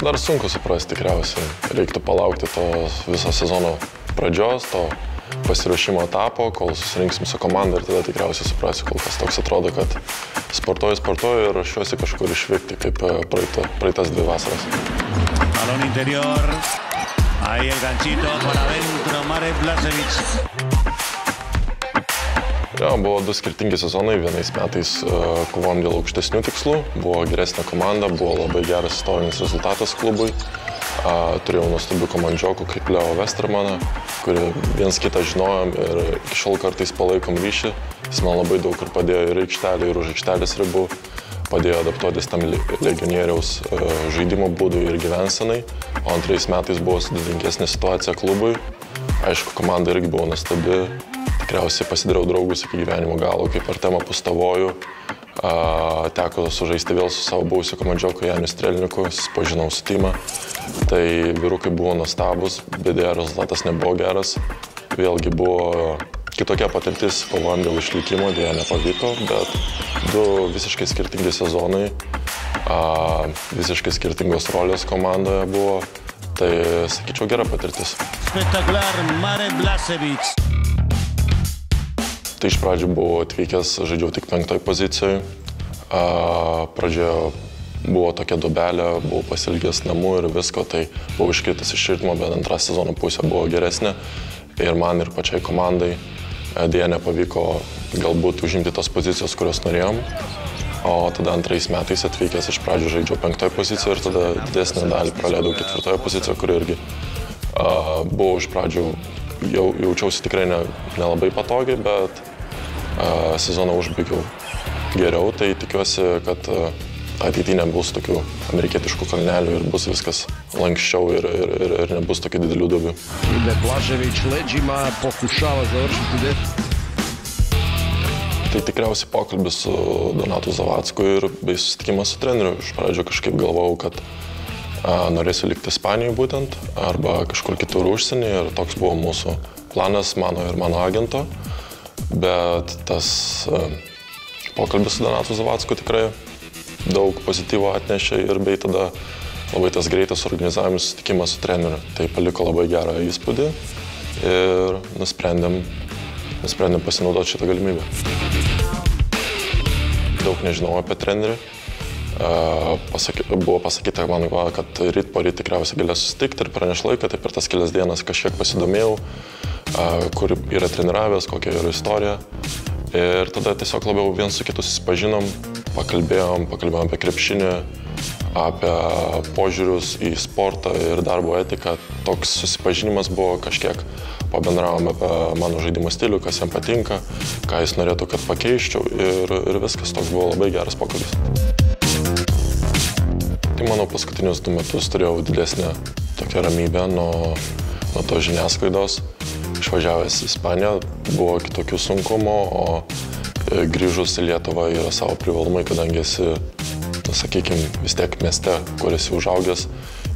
Dar sunku suprasti tikriausiai. Reiktų palaukti to viso sezono pradžios, to pasiruošimo etapo, kol susirinksim su komanda ir tada tikriausiai suprasiu, kol kas toks atrodo, kad sportuoju ir ruošiuosi kažkur išvykti, kaip praeitas 2 vasaras. Balón interior, ahí el ganchito para adentro, Marek Blažević. Jo, buvo 2 skirtingi sezonai, vienais metais kovojom dėl aukštesnių tikslų, buvo geresnė komanda, buvo labai geras istorinis rezultatas klubui. Turėjau nuostabių komandžiokų kaip Leo Westermaną, kurį viens kitą žinojom ir iki šiol kartais palaikom ryšį. Jis man labai daug ir padėjo ir aikštelė, ir už aikštelės ribų, padėjo adaptuotis tam legionieriaus žaidimo būdui ir gyvensenai. O antrais metais buvo sudėtingesnė situacija klubui. Aišku, komanda irgi buvo nuostabi. Tikriausiai pasidariau draugus iki gyvenimo galo, kaip Artemą Pustavojų. Teko sužaisti vėl su savo buvusiu komandžioku Janiu Strelniku, susipažinau su Timą. Tai vyrukai buvo nuostabus, bet dėja rezultatas nebuvo geras. Vėlgi buvo kitokia patirtis, kovojom dėl išlikimo, dėja nepavyko, bet 2 visiškai skirtingi sezonai, visiškai skirtingos rolės komandoje buvo. Tai, sakyčiau, gera patirtis. Spektakular Marek Blažević. Tai iš pradžių buvau atvykęs, žaidžiau tik 5 pozicijoje. Pradžioje buvo tokia duobelė, buvau pasilgęs namų ir visko, tai buvau iškritęs iš ritmo, bet antra sezono pusė buvo geresnė. Ir man ir pačiai komandai dėja nepavyko galbūt užimti tos pozicijos, kurios norėjom. O tada antrais metais atvykęs iš pradžių žaidžiau 5 pozicijoje ir tada didesnę dalį praleidau 4 pozicijoje, kuri irgi buvo iš pradžių, jaučiausi tikrai nelabai patogiai, bet sezoną užbaigiau geriau, tai tikiuosi, kad ateityje nebus tokių amerikietiškų kalnelių ir bus viskas lankščiau ir nebus tokių didelių duobių. Blažević leđima pokušava završiti. Tai tikriausiai pokalbis su Donatu Zavacku ir bei susitikimas su treneriu. Iš pradžio kažkaip galvojau, kad norėsiu likti Ispanijoje būtent, arba kažkur kitur užsienį ir toks buvo mūsų planas, mano ir mano agento. Bet tas pokalbis su Donatu Zavacku tikrai daug pozityvo atnešė ir bei tada labai tas greitas organizavimas susitikimas su treneriu. Tai paliko labai gerą įspūdį ir nusprendėm pasinaudoti šitą galimybę. Daug nežinau apie trenerį. Buvo pasakyta man, kad ryt po ryt tikriausiai galės susitikti ir praneš laiką, tai per tas kelias dienas kažkiek pasidomėjau, kur yra treniravęs, kokia yra istorija. Ir tada tiesiog labiau viens su kitu susipažinom, pakalbėjom apie krepšinį, apie požiūrius į sportą ir darbo etiką. Toks susipažinimas buvo kažkiek, pabendravom apie mano žaidimo stilių, kas jam patinka, ką jis norėtų, kad pakeiščiau ir viskas. Toks buvo labai geras pokalbis. Tai manau, paskutinius 2 metus turėjau didesnę tokią ramybę nuo to žiniasklaidos. Išvažiavęs į Ispaniją buvo kitokių sunkumų, o grįžus į Lietuvą yra savo privalumai, kadangi esi, sakykime, vis tiek mieste, kur esi užaugęs,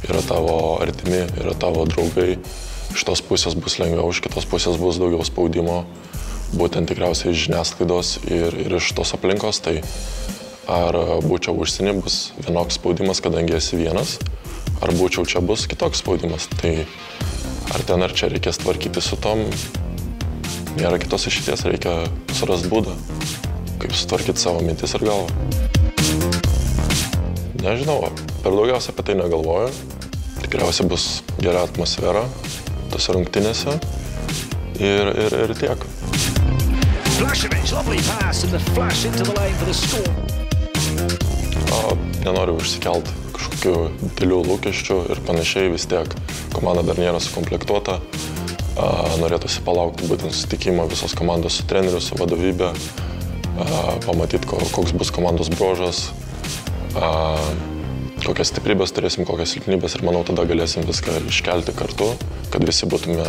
yra tavo artimi, yra tavo draugai. Iš tos pusės bus lengviau, iš kitos pusės bus daugiau spaudimo, būtent tikriausiai iš žiniasklaidos ir iš tos aplinkos. Tai ar būčiau užsienį, bus vienoks spaudimas, kadangi esi vienas, ar būčiau čia, bus kitoks spaudimas. Tai ar ten ar čia reikės tvarkyti su tom, nėra kitos išeities, reikia surasti būdą, kaip sutvarkyti savo mintis ir galvą. Nežinau, per daugiausia apie tai negalvoju. Tikriausiai bus gera atmosfera tose rungtynėse ir tiek. Blažević, lovely pass and the flash into the lane for the score. Nenoriu išsikelt kažkokių didelių lūkesčių ir panašiai, vis tiek komanda dar nėra sukomplektuota. Norėtųsi palaukti būtent susitikimo visos komandos su treneriu, su vadovybė, pamatyti, koks bus komandos bruožas, kokias stiprybės turėsim, kokias silpnybės ir manau, tada galėsim viską iškelti kartu, kad visi būtume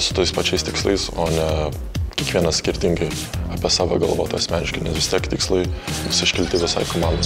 su tais pačiais tikslais, o ne kiekvienas skirtingai apie save galvoti asmeniškai, nes vis tiek tikslai bus iškelti visai komandai.